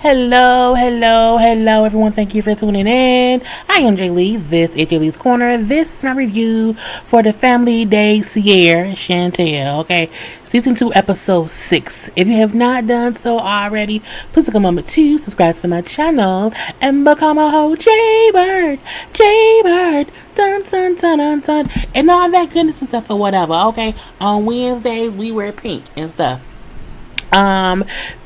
Hello, everyone. Thank you for tuning in. I am JayLee. This is JLeesCorner. This is my review for the Family Day Sierra Chantel. Okay, Season 2, Episode 6. If you have not done so already, please take a moment to subscribe to my channel and become a whole JayBird. Dun, dun, dun, dun, dun. And all that goodness and stuff or whatever. Okay, on Wednesdays, we wear pink and stuff.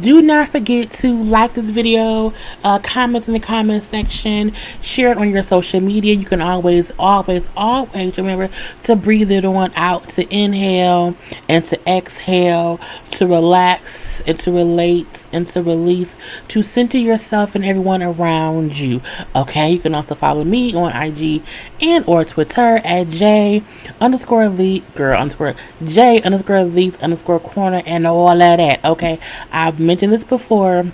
Do not forget to like this video, comment in the comment section, share it on your social media. You can always remember to breathe it on out, to inhale and to exhale, to relax and to relate and to release, to center yourself and everyone around you. Okay, you can also follow me on IG and or Twitter at J_Lees_Corner and all of that. Okay, I've mentioned this before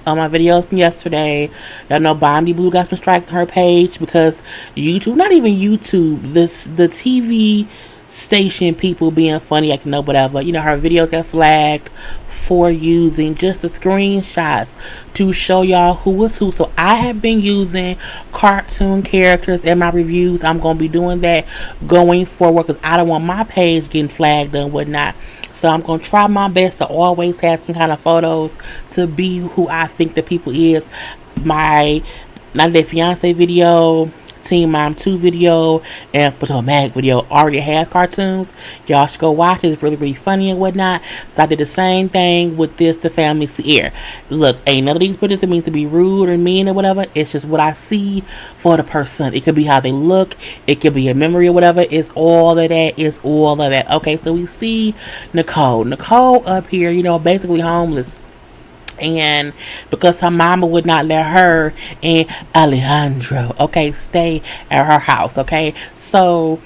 on my videos from yesterday. Y'all know Bondi Blue got some strikes on her page because YouTube, not even YouTube, the TV station people being funny, acting up, whatever. You know, her videos got flagged for using just the screenshots to show y'all who was who. So I have been using cartoon characters in my reviews. I'm going to be doing that going forward because I don't want my page getting flagged and whatnot. So I'm going to try my best to always have some kind of photos to be who I think the people is. My 90 Day Fiance video, Teen Mom 2 video, and Potomac video already has cartoons. Y'all should go watch it. It's really, really funny and whatnot. So I did the same thing with the Family Sierra. Look, ain't none of these pictures that mean to be rude or mean or whatever. It's just what I see for the person. It could be how they look. It could be a memory or whatever. It's all of that. It's all of that. Okay, so we see Nicole. Nicole up here, you know, basically homeless. And because her mama would not let her and Alejandro, okay, stay at her house, okay? So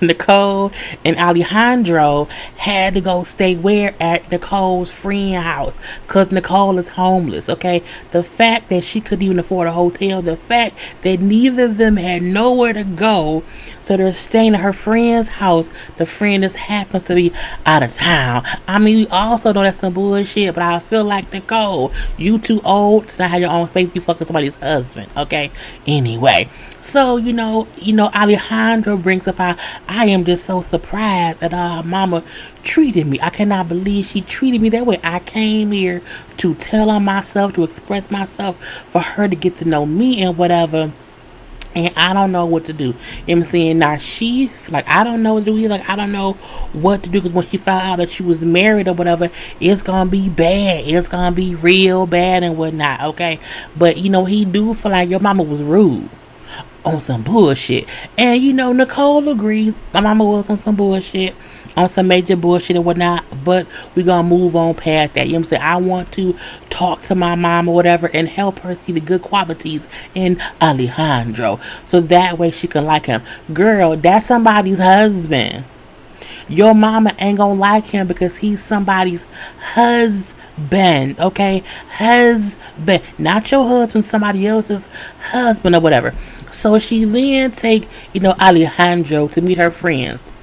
Nicole and Alejandro had to go stay where? At Nicole's friend house, because Nicole is homeless, okay? The fact that she couldn't even afford a hotel, the fact that neither of them had nowhere to go, so they're staying at her friend's house. The friend just happens to be out of town. I mean, we also know that's some bullshit, but I feel like, Nicole, you too old to not have your own space. You fucking somebody's husband, okay? Anyway, so, you know, Alejandro brings up how I am just so surprised that mama treated me. I cannot believe she treated me that way. I came here to tell on myself, to express myself, for her to get to know me and whatever. And I don't know what to do. You know what I'm saying? Now she's like, I don't know what to do. Like, I don't know what to do, because when she found out that she was married or whatever, it's gonna be bad. It's gonna be real bad and whatnot. Okay, but you know, he do feel like your mama was rude on some bullshit. And you know, Nicole agrees. My mama was on some bullshit, on some major bullshit and whatnot, but we gonna move on past that. You know what I'm saying? I want to talk to my mom or whatever and help her see the good qualities in Alejandro, so that way she can like him. Girl, that's somebody's husband. Your mama ain't gonna like him because he's somebody's husband, okay? Husband, not your husband, somebody else's husband or whatever. So she then take, Alejandro to meet her friends,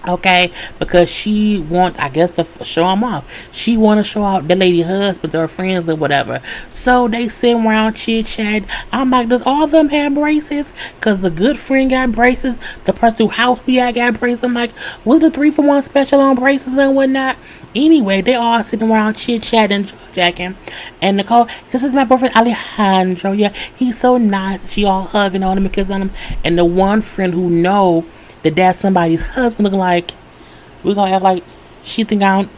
okay? Because she want, I guess, to show him off. She want to show out the lady husbands or her friends or whatever. So they sit around chit chat. I'm like, does all of them have braces? Because the good friend got braces. The person who house we at got braces. I'm like, was the 3-for-1 special on braces and whatnot? Anyway, they all sitting around chit chatting, jacking. And Nicole, this is my boyfriend Alejandro. Yeah, he's so nice. She all hugging on him and kissing on him. And the one friend who know that that's somebody's husband, looking like, we're gonna act like she think I don't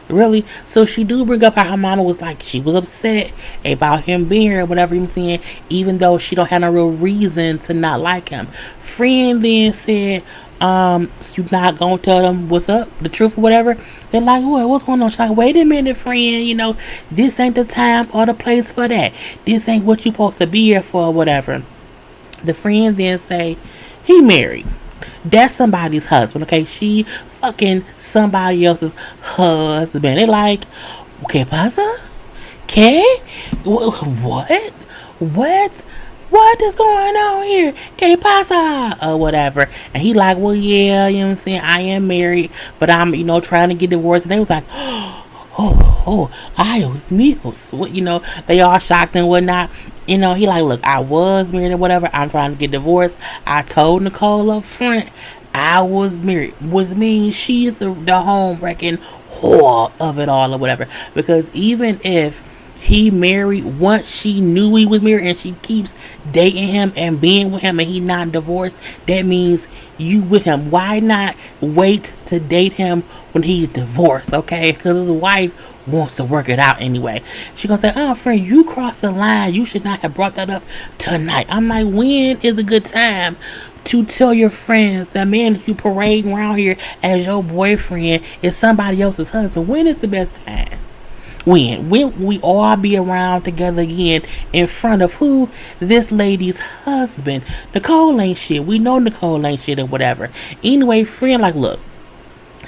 really. So she do bring up how her mama was like, she was upset about him being here or whatever you're saying, even though she don't have no real reason to not like him. Friend then said, you not gonna tell them what's up, the truth or whatever. They're like, what's going on? She's like, wait a minute, friend, this ain't the time or the place for that. This ain't what you supposed to be here for or whatever. The friend then say, he married. That's somebody's husband, okay? She fucking somebody else's husband. They like, ¿qué pasa? ¿Qué? What? What is going on here? ¿Qué pasa? Or whatever. And he like, well, yeah, you know what I'm saying? I am married, but I'm, trying to get divorced. And they was like, I was meals. What, they all shocked and whatnot. He like, look, I was married or whatever. I'm trying to get divorced. I told Nicole up front I was married, which means she's the home wrecking whore of it all or whatever. Because even if he married, once she knew he was married and she keeps dating him and being with him and he not divorced, that means you with him. Why not wait to date him when he's divorced, okay? Because his wife wants to work it out anyway. She gonna say, oh friend, you crossed the line, you should not have brought that up tonight. I'm like, when is a good time to tell your friends that man that you parading around here as your boyfriend is somebody else's husband? When is the best time? When we all be around together again in front of who? This lady's husband. Nicole ain't shit. We know Nicole ain't shit or whatever. Anyway, friend, like, look,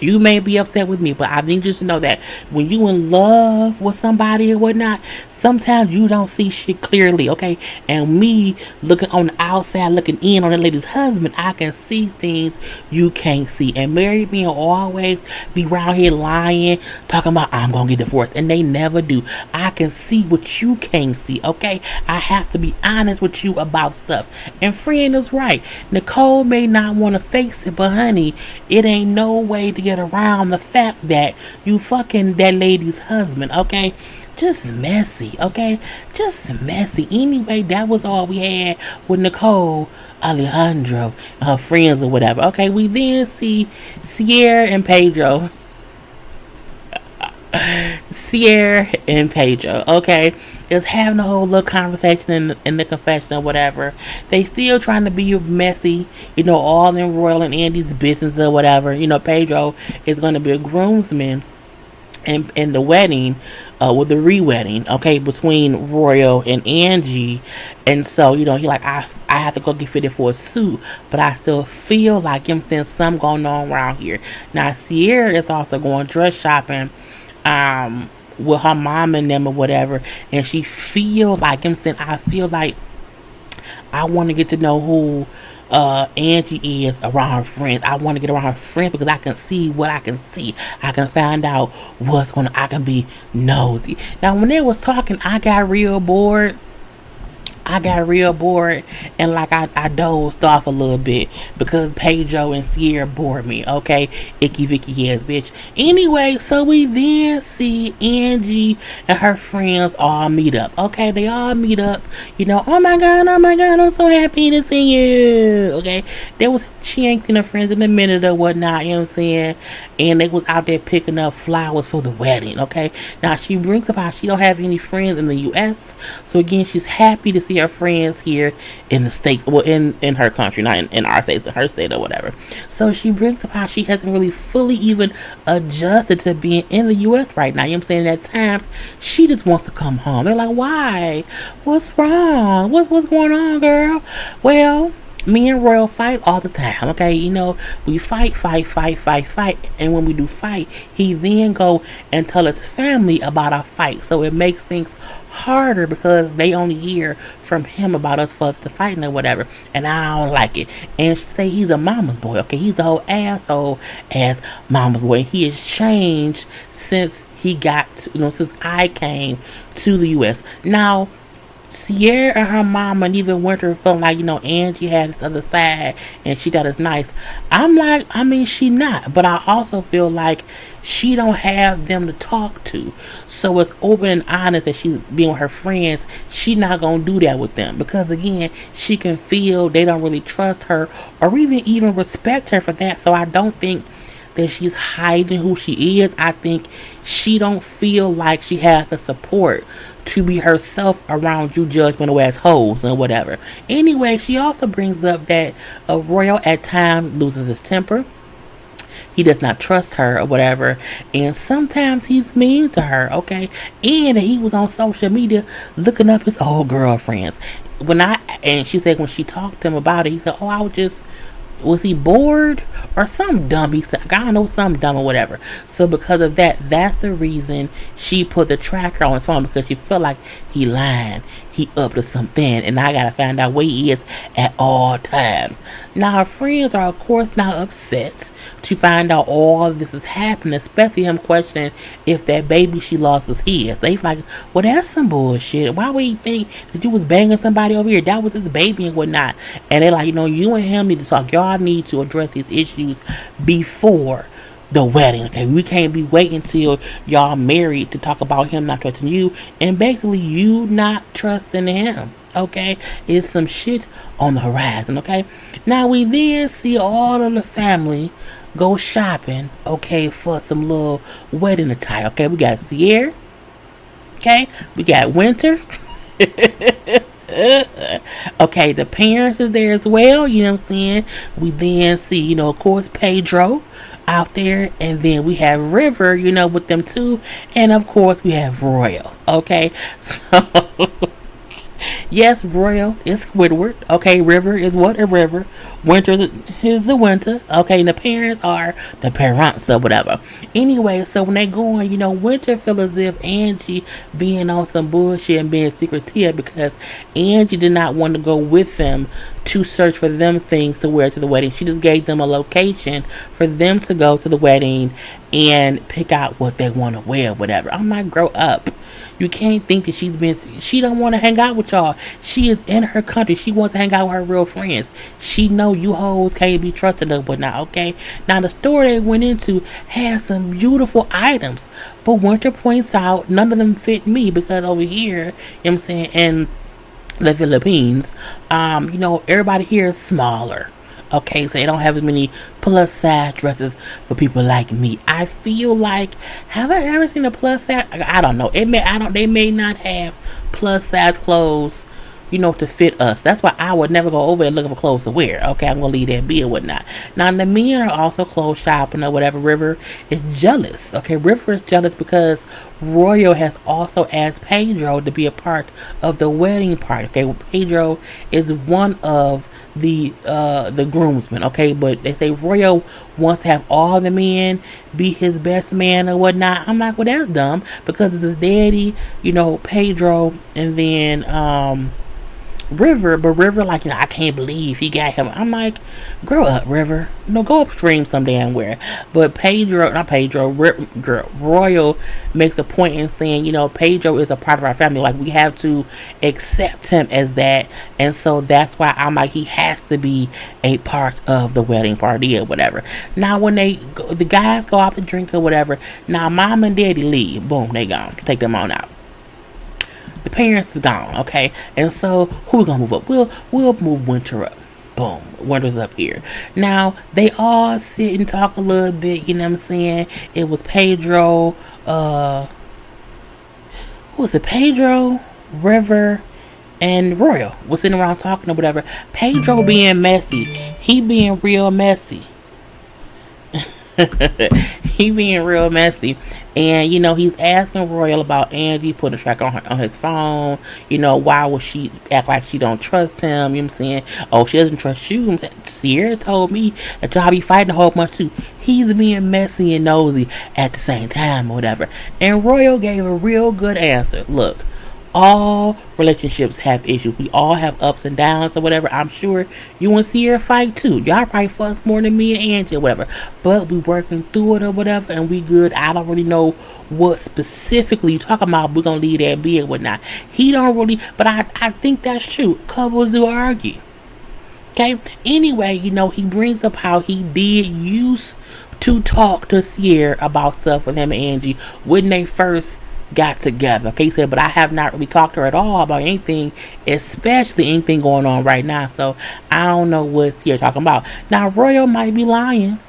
you may be upset with me, but I need you to know that when you in love with somebody or whatnot, sometimes you don't see shit clearly, okay? And me looking on the outside, looking in on that lady's husband, I can see things you can't see. And married men always be around here lying, talking about I'm gonna get divorced, and they never do. I can see what you can't see, okay? I have to be honest with you about stuff. And friend is right. Nicole may not want to face it, but honey, it ain't no way to get around the fact that you fucking that lady's husband, okay? Just messy, okay? Just messy. Anyway, that was all we had with Nicole, Alejandro, and her friends or whatever. Okay, we then see Sierra and Pedro. Sierra and Pedro, okay, is having a whole little conversation in the confession or whatever. They still trying to be messy, all in Royal and Andy's business or whatever. Pedro is going to be a groomsman in the wedding, with the re-wedding, okay, between Royal and Angie. And so, he like, I have to go get fitted for a suit, but I still feel like there's something going on around here. Now, Sierra is also going dress shopping with her mom and them or whatever, and she feel like I feel like I want to get to know who Angie is around her friends. I want to get around her friends because I can see what I can see. I can find out what's going on. I can be nosy. Now, when they was talking, I got real bored, and like I dozed off a little bit because Pedro and Sierra bored me, okay? Icky Vicky ass bitch. Anyway, so we then see Angie and her friends all meet up, okay? They all meet up, oh my god, I'm so happy to see you, okay? She ain't seen her friends in a minute or whatnot, you know what I'm saying? And they was out there picking up flowers for the wedding, okay? Now, she brings up how she don't have any friends in the U.S., so again, she's happy to see her friends here in the state, well, in her country, not in our state, in her state or whatever. So she brings up how she hasn't really fully even adjusted to being in the U.S. right now. You know what I'm saying? At times, she just wants to come home. They're like, why? What's wrong? What's going on, girl? Well, me and Royal fight all the time, okay? We fight, and when we do fight, he then go and tell his family about our fight. So it makes things harder because they only hear from him about us for us to fight or whatever, and I don't like it. And she say he's a mama's boy, okay? He's a whole asshole ass mama's boy. He has changed since he got, since I came to the U.S. Now, Sierra and her mama and even Winter felt like, Angie had this other side and she got us nice. I'm like, she not. But I also feel like she don't have them to talk to. So it's open and honest that she's being with her friends. She not going to do that with them. Because again, she can feel they don't really trust her or even respect her for that. So I don't think that she's hiding who she is. I think she don't feel like she has the support to be herself around you judgmental ass hoes and whatever. Anyway, she also brings up that Royal at times loses his temper. He does not trust her or whatever, and sometimes he's mean to her, okay? And he was on social media looking up his old girlfriends. And she said when she talked to him about it, he said, was he bored or something dumb? He said, I don't know, something dumb or whatever. So because of that, that's the reason she put the tracker on his phone, because she felt like he lying. he up to something, and I gotta find out where he is at all times. Now her friends are of course now upset to find out all this is happening, especially him questioning if that baby she lost was his. They like, well, that's some bullshit. Why would he think that you was banging somebody over here? That was his baby and whatnot. And they like, you and him need to talk. Y'all need to address these issues before the wedding. Okay, we can't be waiting till y'all married to talk about him not trusting you, and basically you not trusting him. Okay, it's some shit on the horizon. Okay, now we then see all of the family go shopping. Okay, for some little wedding attire. Okay, we got Sierra. Okay, we got Winter. Okay, the parents is there as well. You know what I'm saying? We then see, of course, Pedro out there, and then we have River, with them too, and of course we have Royal. Okay, so yes, Royal is Squidward. Okay, River is what? A river. Winter is the winter. Okay, and the parents are the parents or whatever. Anyway, so when they go on, Winter feels as if Angie being on some bullshit and being secretive because Angie did not want to go with them to search for them things to wear to the wedding. She just gave them a location for them to go to the wedding and pick out what they want to wear, whatever. I'm like, grow up. You can't think that she don't want to hang out with y'all. She is in her country. She wants to hang out with her real friends. She know you hoes can't be trusted up, but now, okay? Now, the store they went into has some beautiful items, but Winter points out none of them fit me because over here, I'm saying, in the Philippines, everybody here is smaller. Okay, so they don't have as many plus size dresses for people like me. I feel like, have I ever seen a plus size? I don't know. They may not have plus size clothes, to fit us. That's why I would never go over and look for clothes to wear. Okay, I'm gonna leave that be or whatnot. Now the men are also clothes shopping or whatever. River is jealous. Okay, River is jealous because Royal has also asked Pedro to be a part of the wedding party. Okay, Pedro is one of the groomsmen. Okay, but they say Royal wants to have all the men be his best man or whatnot. I'm like, well, that's dumb because it's his daddy, Pedro, and then River, but River like, I can't believe he got him. I'm like, grow up, River. Go upstream some damn where. But Royal makes a point in saying, Pedro is a part of our family. Like, we have to accept him as that. And so that's why I'm like, he has to be a part of the wedding party or whatever. Now, when the guys go out to drink or whatever, now mom and daddy leave. Boom, they gone. Take them on out. The parents is gone, okay? And so, who we gonna move up? We'll move Winter up. Boom. Winter's up here. Now, they all sit and talk a little bit, you know what I'm saying? It was Pedro, who was it? Pedro, River, and Royal was sitting around talking or whatever. Pedro being messy. He being real messy. He being real messy, and he's asking Royal about Angie putting a track on his phone. Why would she act like she don't trust him? You know what I'm saying? Oh, she doesn't trust you. Sierra told me that y'all be fighting a whole bunch too. He's being messy and nosy at the same time or whatever. And Royal gave a real good answer. Look, all relationships have issues. We all have ups and downs or whatever. I'm sure you and Sierra fight too. Y'all probably fuss more than me and Angie or whatever. But we working through it or whatever, and we good. I don't really know what specifically you talking about. We're gonna leave that be or whatnot. He don't really, but I think that's true. Couples do argue. Okay. Anyway, he brings up how he did used to talk to Sierra about stuff with him and Angie when they first got together. Okay, he said, but I have not really talked to her at all about anything, especially anything going on right now. So I don't know what you're talking about. Now Royal might be lying.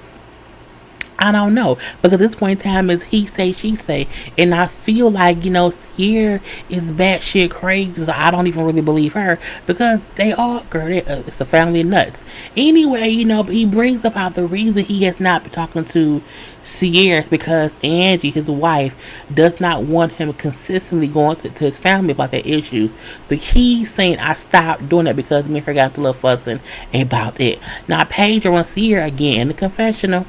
I don't know, because at this point in time is he say, she say, and I feel like, Sierra is batshit crazy, so I don't even really believe her, because they all, girl, it's a family of nuts. Anyway, he brings up how the reason he has not been talking to Sierra is because Angie, his wife, does not want him consistently going to his family about their issues. So he's saying, I stopped doing that because me and her got into a little fussing about it. Now, Pedro and Sierra again in the confessional.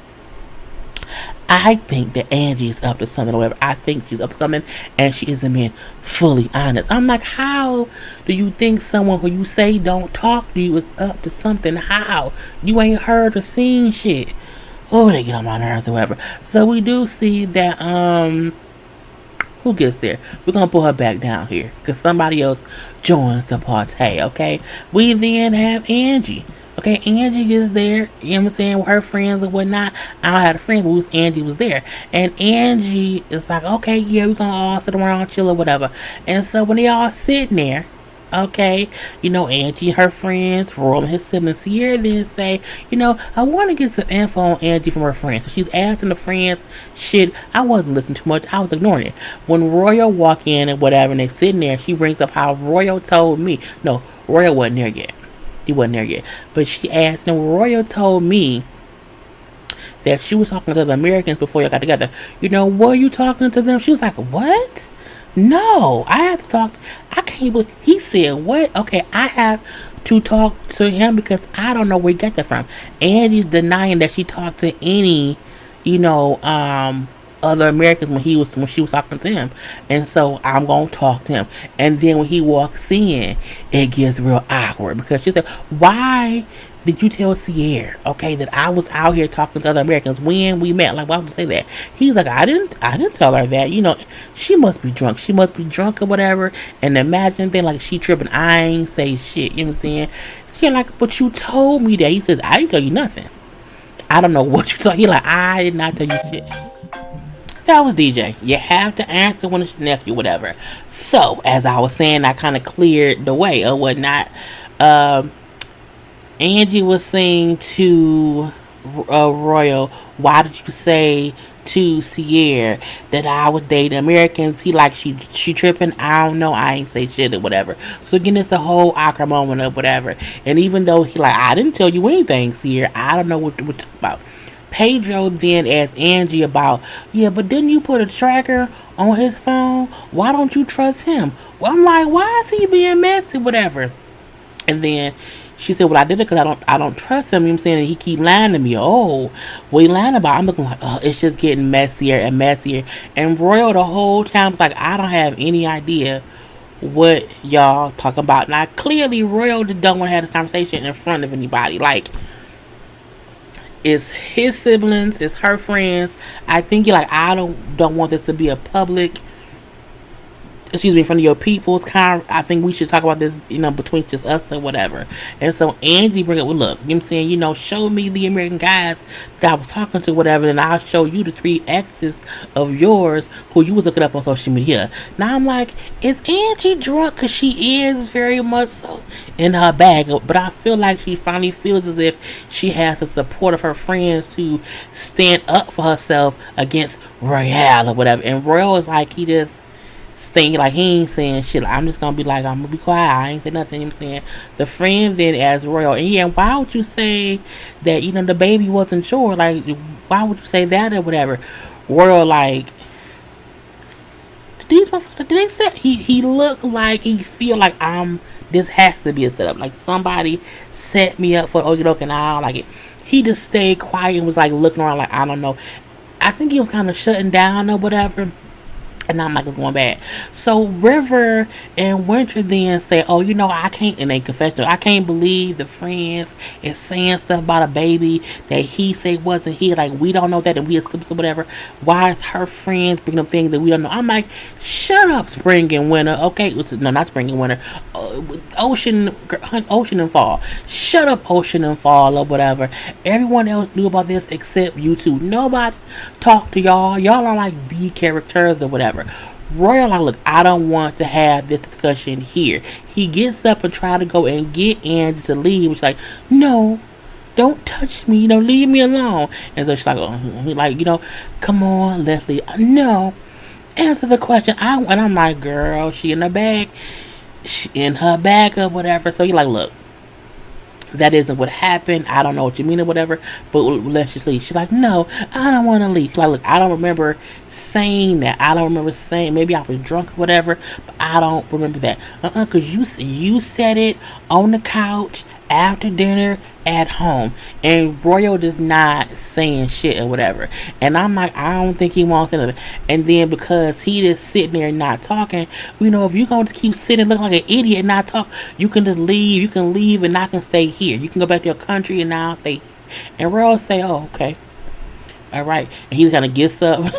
I think that Angie is up to something or whatever. I think she's up to something and she isn't being fully honest. I'm like, how do you think someone who you say don't talk to you is up to something? How? You ain't heard or seen shit. Oh, they get on my nerves or whatever. So we do see that, who gets there? We're gonna put her back down here because somebody else joins the party, okay? We then have Angie. Okay, Angie is there, you know what I'm saying, with her friends and whatnot. I don't have a friend, but Angie was there. And Angie is like, okay, yeah, we're gonna all sit around, chill or whatever. And so when they all sitting there, okay, Angie and her friends, Roy and his siblings, Sierra then say, I want to get some info on Angie from her friends. So she's asking the friends shit. I wasn't listening too much. I was ignoring it. When Royal walk in and whatever, and they sitting there, she brings up how Royal told me. No, Royal wasn't there yet. He wasn't there yet. But she asked, Royal told me that she was talking to the Americans before y'all got together. Were you talking to them? She was like, what? No, I have to talk. I can't believe he said what? Okay, I have to talk to him because I don't know where he got that from. Angie's denying that she talked to any, other Americans when she was talking to him. And so I'm gonna talk to him. And then when he walks in, it gets real awkward because she said, why did you tell Sierra, okay, that I was out here talking to other Americans when we met? Like, why would you say that? He's like, I didn't tell her that. She must be drunk. She must be drunk or whatever. And imagine then like she tripping. I ain't say shit. You know what I'm saying? She's like, but you told me that. He says, I didn't tell you nothing. I don't know what you told. He like, I did not tell you shit. That was DJ. You have to answer when it's your nephew, whatever. So, as I was saying, I kind of cleared the way or whatnot. Angie was saying to Royal, why did you say to Sierra that I would date Americans? He like, she tripping? I don't know. I ain't say shit or whatever. So again, it's a whole awkward moment or whatever. And even though he like, I didn't tell you anything, Sierra. I don't know what to talk about. Pedro then asked Angie about, yeah, but didn't you put a tracker on his phone? Why don't you trust him? Well, I'm like, why is he being messy, whatever? And then she said, well, I did it because I don't trust him. You know what I'm saying? And he keep lying to me. Oh, what he lying about? I'm looking like, oh, it's just getting messier and messier. And Royal the whole time was like, I don't have any idea what y'all talking about. Now, clearly, Royal just don't want to have this conversation in front of anybody. Like, it's his siblings, it's her friends. I think he like, I don't want this to be a public, in front of your people's I think we should talk about this, between just us and whatever. And so Angie bring up, well, look, you know what I'm saying, show me the American guys that I was talking to, whatever, and I'll show you the 3 exes of yours who you was looking up on social media. Now I'm like, is Angie drunk? Because she is very much so in her bag, but I feel like she finally feels as if she has the support of her friends to stand up for herself against Royale or whatever. And Royale is like, he just saying like he ain't saying shit. Like, I'm just gonna be like, I'm gonna be quiet. I ain't say nothing. You know what I'm saying? The friend then asked Royal, and yeah, why would you say that? The baby wasn't sure. Like, why would you say that or whatever? Royal like, did they say he looked like he feel like this has to be a setup. Like somebody set me up for okey-doke and I don't like it. He just stayed quiet and was like looking around like, I don't know. I think he was kind of shutting down or whatever. And I'm like, it's going bad. So River and Winter then say, oh, I can't, in a confessional, I can't believe the friends is saying stuff about a baby that he said wasn't he. Like, we don't know that and we assume so whatever. Why is her friends bringing up things that we don't know? I'm like, shut up, Spring and Winter. Okay, no, not Spring and Winter. Ocean and Fall. Shut up, Ocean and Fall or whatever. Everyone else knew about this except you two. Nobody talked to y'all. Y'all are like B characters or whatever. Royal, like, look, I don't want to have this discussion here. He gets up and try to go and get Angie to leave. She's like, no, don't touch me, leave me alone. And so she's like, come on, Leslie. No, answer the question. And I'm like, girl, she in her bag or whatever. So you're like, look, that isn't what happened. I don't know what you mean or whatever, but let's just leave. She's like, no, I don't want to leave. She's like, look, I don't remember saying that. I don't remember saying, maybe I was drunk or whatever, but I don't remember that. Because you said it on the couch after dinner at home, and Royal is not saying shit or whatever. And I'm like, I don't think he wants anything. And then because he just sitting there and not talking, if you're going to keep sitting looking like an idiot and not talk, you can just leave. You can leave and I can stay here. You can go back to your country and I'll stay. And Royal say, oh, okay. All right, and he kind of gets up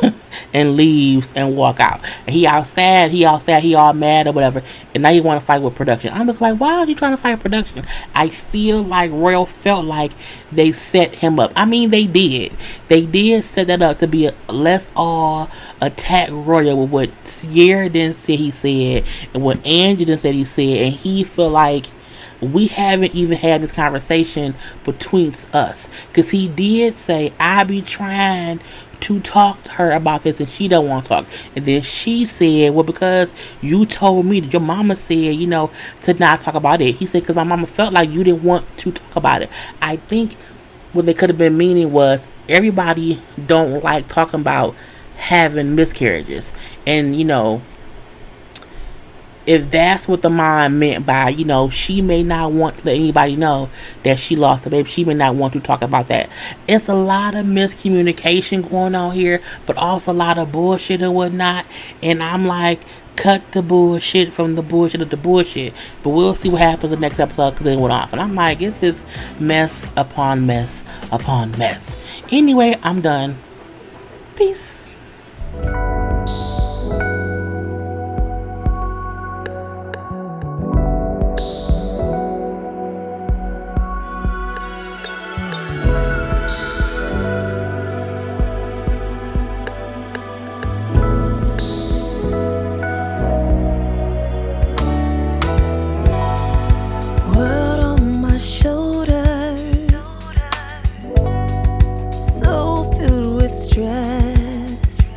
and leaves and walk out. And he all sad, he all mad or whatever. And now you want to fight with production. I'm just like, why are you trying to fight production? I feel like Royal felt like they set him up. I mean, they did. They did set that up to be let's all attack Royal with what Sierra didn't say he said and what Angie didn't say he said, and he feel like we haven't even had this conversation between us. Because he did say, I be trying to talk to her about this and she don't want to talk. And then she said, well, because you told me that your mama said, to not talk about it. He said, because my mama felt like you didn't want to talk about it. I think what they could have been meaning was everybody don't like talking about having miscarriages. And, if that's what the mom meant by, she may not want to let anybody know that she lost a baby. She may not want to talk about that. It's a lot of miscommunication going on here, but also a lot of bullshit and whatnot. And I'm like, cut the bullshit from the bullshit of the bullshit. But we'll see what happens in the next episode because it went off. And I'm like, it's just mess upon mess upon mess. Anyway, I'm done. Peace. So filled with stress.